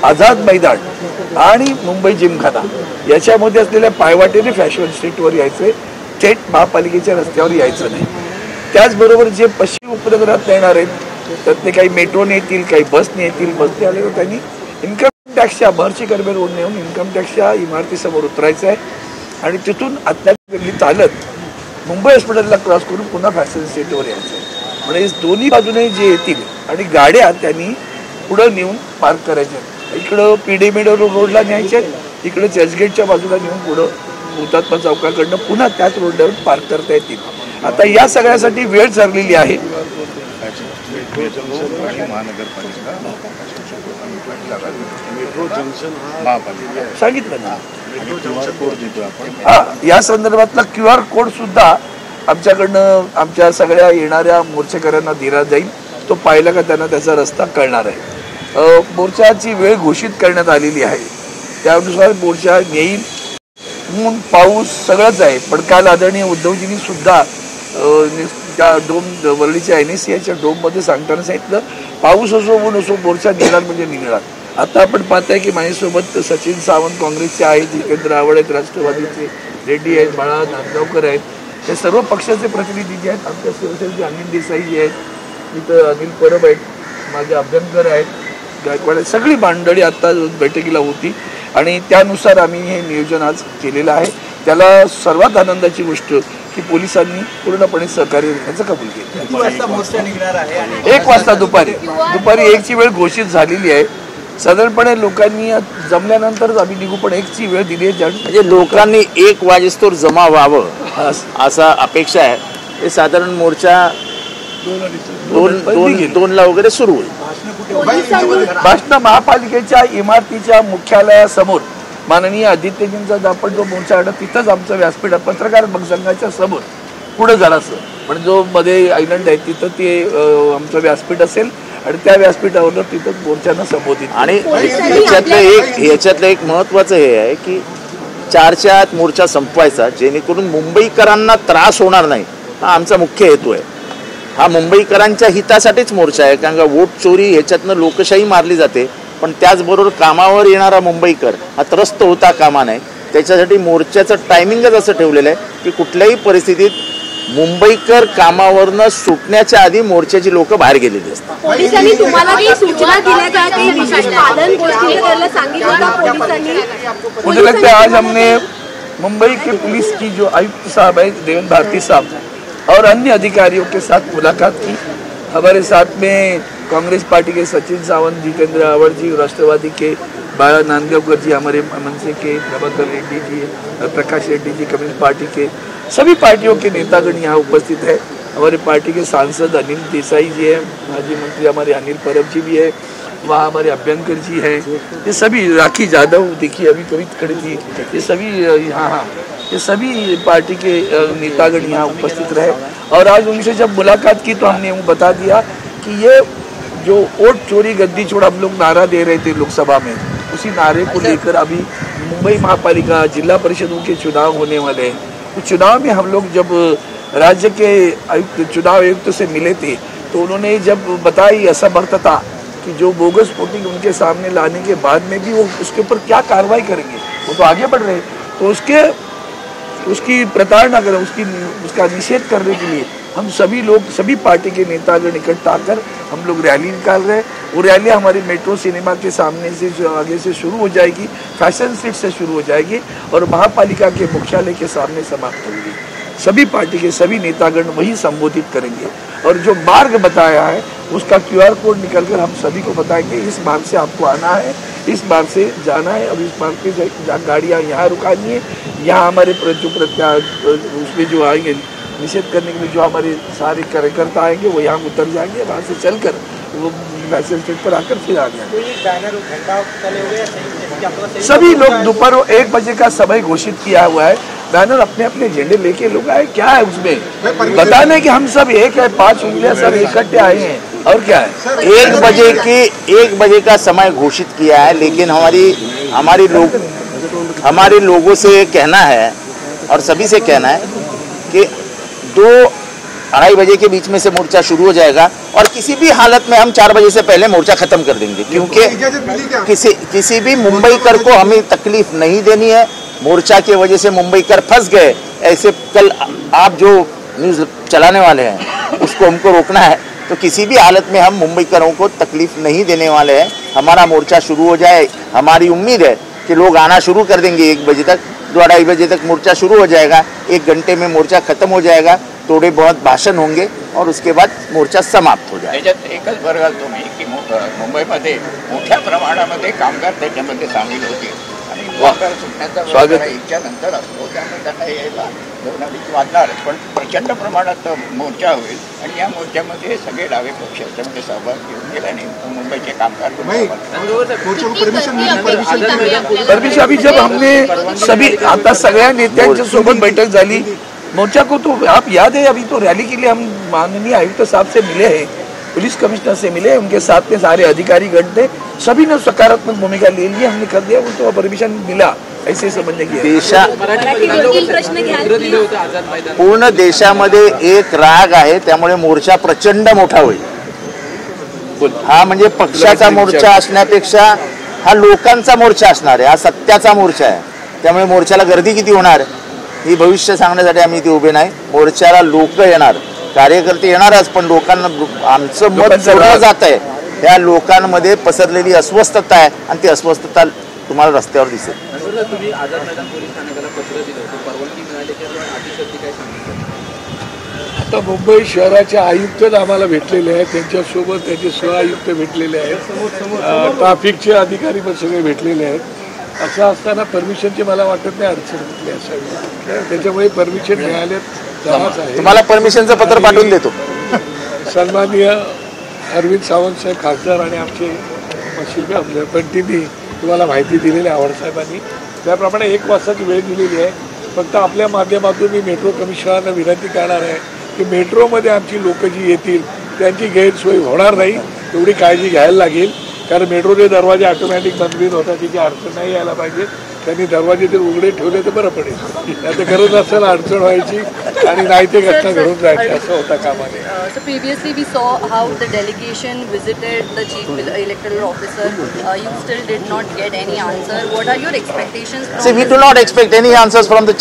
आझाद मैदान आणि मुंबई जिमखाना याच्यामध्ये असलेल्या पायवाटेने फॅशन स्ट्रीटवर यायचे, थेट महापालिकेच्या रस्त्यावर यायचं नाही. त्याचबरोबर जे पश्चिम उपनगरात येणार आहेत तर ते काही मेट्रोने येतील, काही बसने येतील. बसने आले तर त्यांनी इन्कम टॅक्सच्या महर्षी कर्वे रोडने येऊन इन्कम टॅक्सच्या इमारतीसमोर उतरायचं आहे आणि तिथून आतल्या चालत मुंबई हॉस्पिटलला क्रॉस करून पुन्हा फॅशन स्ट्रीटवर यायचं आहे. म्हणजे दोन्ही बाजूने जे येतील आणि गाड्या त्यांनी पुढं नेऊन पार्क करायच्या. इकडं पीडी मेडो रोडला न्यायचे, इकडे चर्चगेटच्या बाजूला नेऊन पुढं हुतात्मा चौकाकडनं पुन्हा त्याच रोडवर पार्क करता येतील. आता या सगळ्यासाठी वेळ ठरलेली आहे. सांगितलं ना, हा या संदर्भातला QR कोड सुद्धा आमच्याकडनं आमच्या सगळ्या येणाऱ्या मोर्चेकऱ्यांना दिला जाईल. तो पाहिला का त्यांना त्याचा रस्ता कळणार आहे. मोर्चाची वेळ घोषित करण्यात आलेली आहे, त्यानुसार मोर्चा येईल. ऊन पाऊस सगळंच आहे, पण काल आदरणीय उद्धवजींनी सुद्धा त्या वरळीच्या NSCIच्या डोममध्ये सांगताना सांगितलं, पाऊस असो ऊन असो मोर्चा निघणार म्हणजे निघणार. आता आपण पाहताय की माझ्यासोबत सचिन सावंत काँग्रेसचे आहेत, जितेंद्र आव्हाड आहेत राष्ट्रवादीचे, रेड्डी आहेत, बाळा नांदगावकर आहेत, हे सर्व पक्षाचे प्रतिनिधी जे आहेत. आमच्या शिवसेनेचे अनिल देसाई जे आहेत, इथं अनिल परब आहेत, माझे अभ्यंकर आहेत, गायकवाड, सगळी मंडळी आत्ता बैठकीला होती आणि त्यानुसार आम्ही हे नियोजन आज केलेलं आहे. त्याला सर्वात आनंदाची गोष्ट की पोलिसांनी पूर्णपणे सहकार्य देण्याचं कबूल केलं. 1 वाजता दुपारी 1ची वेळ घोषित झालेली आहे. साधारणपणे लोकांनी जमल्यानंतर आम्ही निघू, पण 1ची वेळ दिली आहे. म्हणजे लोकांनी 1 वाजेस्तोवर जमा व्हावं असा अपेक्षा आहे. हे साधारण मोर्चा 2ला वगैरे सुरू होईल. भाषण महापालिकेच्या इमारतीच्या मुख्यालयासमोर माननीय आदित्यजींचा आपण जो मोर्चा काढला तिथंच आमचं व्यासपीठ पत्रकार संघाच्या समोर पुढे जरासं म्हणजे जो मध्ये आयलंड आहे तिथं ते आमचं व्यासपीठ असेल आणि त्या व्यासपीठावर तिथं मोर्चानं संबोधित. आणि याच्यातलं एक महत्त्वाचं हे आहे की 4च्या आत मोर्चा संपवायचा, जेणेकरून मुंबईकरांना त्रास होणार नाही. हा आमचा मुख्य हेतू आहे. हा मुंबईकरांच्या हितासाठीच मोर्चा आहे, कारण का वोट चोरी ह्याच्यातनं लोकशाही मारली जाते, पण त्याचबरोबर कामावर येणारा मुंबईकर हा त्रस्त होता कामा नये. त्याच्यासाठी मोर्चाचं टायमिंगच असं ठेवलेलं आहे की कुठल्याही परिस्थितीत मुंबईकर कामावरनं सुटण्याच्या आधी मोर्चाची लोक बाहेर गेलेली असतात. पोलिसांनी तुम्हाला काही सूचना दिल्या का, काही विशेष पालन गोष्टी करायला सांगितलं का पोलिसांनी? मुझे लगता है आज हमने मुंबई के पुलिस की जो आयुक्त साहब है देवेंद्र भारती साहब और अन्य अधिकारियों के साथ मुलाकात की. हमारे साथ में कांग्रेस पार्टी के सचिन सावंत, जितेंद्र आव्हाड जी, राष्ट्रवादी के बाळा नांदगावकर जी, हमारे मनसे के प्रभाकर रेड्डी जी, प्रकाश रेड्डी जी, कम्युनिस्ट पार्टी के सभी पार्टियों के नेतागण यहाँ उपस्थित है. हमारे पार्टी के सांसद अनिल देसाई जी है, माजी मंत्री हमारे अनिल परब जी भी है, वहाँ हमारे अभ्यंकर जी हैं, ये सभी, राखी यादव देखिए अभी कभी खड़ी थी, ये सभी यहाँ ये सभी पार्टी के नेतागण यहाँ उपस्थित रहे. और आज उनसे जब मुलाकात की तो हमने वो बता दिया कि ये जो वोट चोरी गद्दी छोड़ हम लोग नारा दे रहे थे लोकसभा में, उसी नारे को लेकर अभी मुंबई महापालिका जिला परिषदों के चुनाव होने वाले हैं. तो चुनाव में हम लोग जब राज्य के आयुक्त, चुनाव आयुक्त से मिले थे तो उन्होंने जब बताई असमर्थता कि जो बोगस वोटिंग उनके सामने लाने के बाद में भी वो उसके ऊपर क्या कार्रवाई करेंगे, वो तो आगे बढ़ रहे, तो उसकी प्रताड़ना करें, उसका निषेध करने के लिए हम सभी लोग, सभी पार्टी के नेतागण इकट्ठा कर हम लोग रैली निकाल रहे हैं. वो रैली हमारी मेट्रो सिनेमा के सामने से जो आगे से शुरू हो जाएगी, फैशन स्ट्रीट से शुरू हो जाएगी और महापालिका के मुख्यालय के सामने समाप्त होगी. सभी पार्टी के सभी नेतागण वही संबोधित करेंगे और जो मार्ग बताया है उसका QR कोड निकलकर हम सभी को बताएंगे. इस मार्ग से आपको आना है, इस मार्ग से जाना है, अब इस मार्ग से गाड़ियाँ यहाँ रुकानी है, यहाँ हमारे उसमें जो आएंगे निषेध करने के लिए जो हमारे सारे कार्यकर्ता आएंगे वो यहाँ उतर जाएंगे, वहाँ से चलकर वो फैशन स्ट्रीट पर आकर फिर आ जाएंगे. सभी लोग दोपहर 1 बजे का समय घोषित किया हुआ है. बैनर अपने अपने एजेंडे लेके लोग आए, क्या है उसमें बताने कि हम सब एक है, 5 उंगलियां सब इकट्ठे आए हैं और क्या है. 1 बजे का समय घोषित किया है, लेकिन हमारे लोगों से कहना है और सभी से कहना है कि 2 2:30 बजे के बीच में से मोर्चा शुरू हो जाएगा और किसी भी हालत में हम 4 बजे से पहले मोर्चा खत्म कर देंगे, क्योंकि किसी भी मुंबईकर को हमें तकलीफ नहीं देनी है। मोर्चा की वजह से मुंबईकर फंस गए, ऐसे कल आप जो न्यूज़ चलाने वाले हैं उसको हमको रोकना है। तो किसी भी हालत में हम मुंबईकरों को तकलीफ नहीं देने वाले हैं। हमारा मोर्चा शुरू हो जाए, हमारी उम्मीद है कि लोग आना शुरू कर देंगे 1 बजे तक, 2:30 बजे तक मोर्चा शुरू हो जाएगा, 1 घंटे में मोर्चा खत्म हो जाएगा, थोड़े बहुत भाषण होंगे और उसके बाद मोर्चा समाप्त हो जाएगा। त्याच्यात एकच बरं तुम्ही की मुंबईमध्ये मोठ्या प्रमाणामध्ये कामगार त्याच्यामध्ये सामील होते आणि कामगार सुटण्याचा स्वागत इच्छा नंतर असतो, त्यामुळे त्यांना यायला 2:30 वाजणार, पण प्रचंड प्रमाणात मोर्चा होईल आणि या मोर्चामध्ये सगळे डावे पक्ष याच्यामध्ये सहभाग घेऊन गेला आणि मुंबईचे कामगार परमेश अभी जब हमने सभी आता सगळ्या नेत्यांच्या सोबत बैठक झाली, मोर्चा को तो आप याद है, अभी तो रैली के लिए हम माननीय आयुक्त साहब से मिले हैं, पुलिस कमिश्नर से मिले, उनके साथ में सारे अधिकारी गण थे, सभी ने सकारात्मक भूमिका ले ली, हमने कर दिया, वो तो परमिशन मिला ऐसे समझने की पूर्ण देशामध्ये एक राग आहे, त्यामुळे मोर्चा प्रचंड मोठा होईल। हा म्हणजे पक्षाचा मोर्चा असण्यापेक्षा हा लोकांचा मोर्चा असणार आहे, हा सत्याचा मोर्चा आहे, त्यामुळे मोर्चाला गर्दी किती होणार ही भविष्य सांगण्यासाठी आम्ही इथे उभे नाही। मोर्चाला लोक येणार, कार्यकर्ते येणारच, पण लोकांना आमचं मत जोडलं जात आहे, त्या लोकांमध्ये पसरलेली अस्वस्थता आहे आणि ती अस्वस्थता तुम्हाला रस्त्यावर दिसेल। तुम्ही आझाद मैदान पोलीस ठाण्याला पत्र दिलं होतं, परवानगी मिळाली की अतिशक्ती काय सांगितलं? आता मुंबई शहराचे आयुक्त आम्हाला भेटलेले आहेत, त्यांच्यासोबत त्याचे सहआयुक्त भेटलेले आहेत, ट्रॅफिकचे अधिकारी पण सगळे भेटलेले आहेत। असं असताना परमिशनची मला वाटत नाही अडचण कुठली असावी, त्याच्यामुळे परमिशन मिळाल्यात जाणारच आहे। तुम्हाला परमिशनचं पत्र पाठवून देतो। सन्माननीय अरविंद सावंत साहेब खासदार आणि आमचे शिल्पी आपले पंटींनी तुम्हाला माहिती दिलेली आहे, साहेबांनी त्याप्रमाणे 1 वाजताची वेळ दिलेली आहे। फक्त आपल्या माध्यमातून मी मेट्रो कमिशनरांना विनंती करणार आहे की मेट्रोमध्ये आमची लोक जी येतील त्यांची गैरसोय होणार नाही, एवढी काळजी घ्यायला लागेल, कारण मेट्रोचे दरवाजे ऑटोमॅटिक बंद होतात, तिची अडचण नाही यायला पाहिजे, त्यांनी दरवाजे जर उघडे ठेवले तर बरं पडेल, नाही तर गरज असेल अडचण व्हायची आणि नाही ते घटना घडून जायची, असं होता कामा नये। So previously we saw how the delegation visited the chief electoral officer. You still did not get any answer. What are your expectations from See, we do not expect any answers from the chief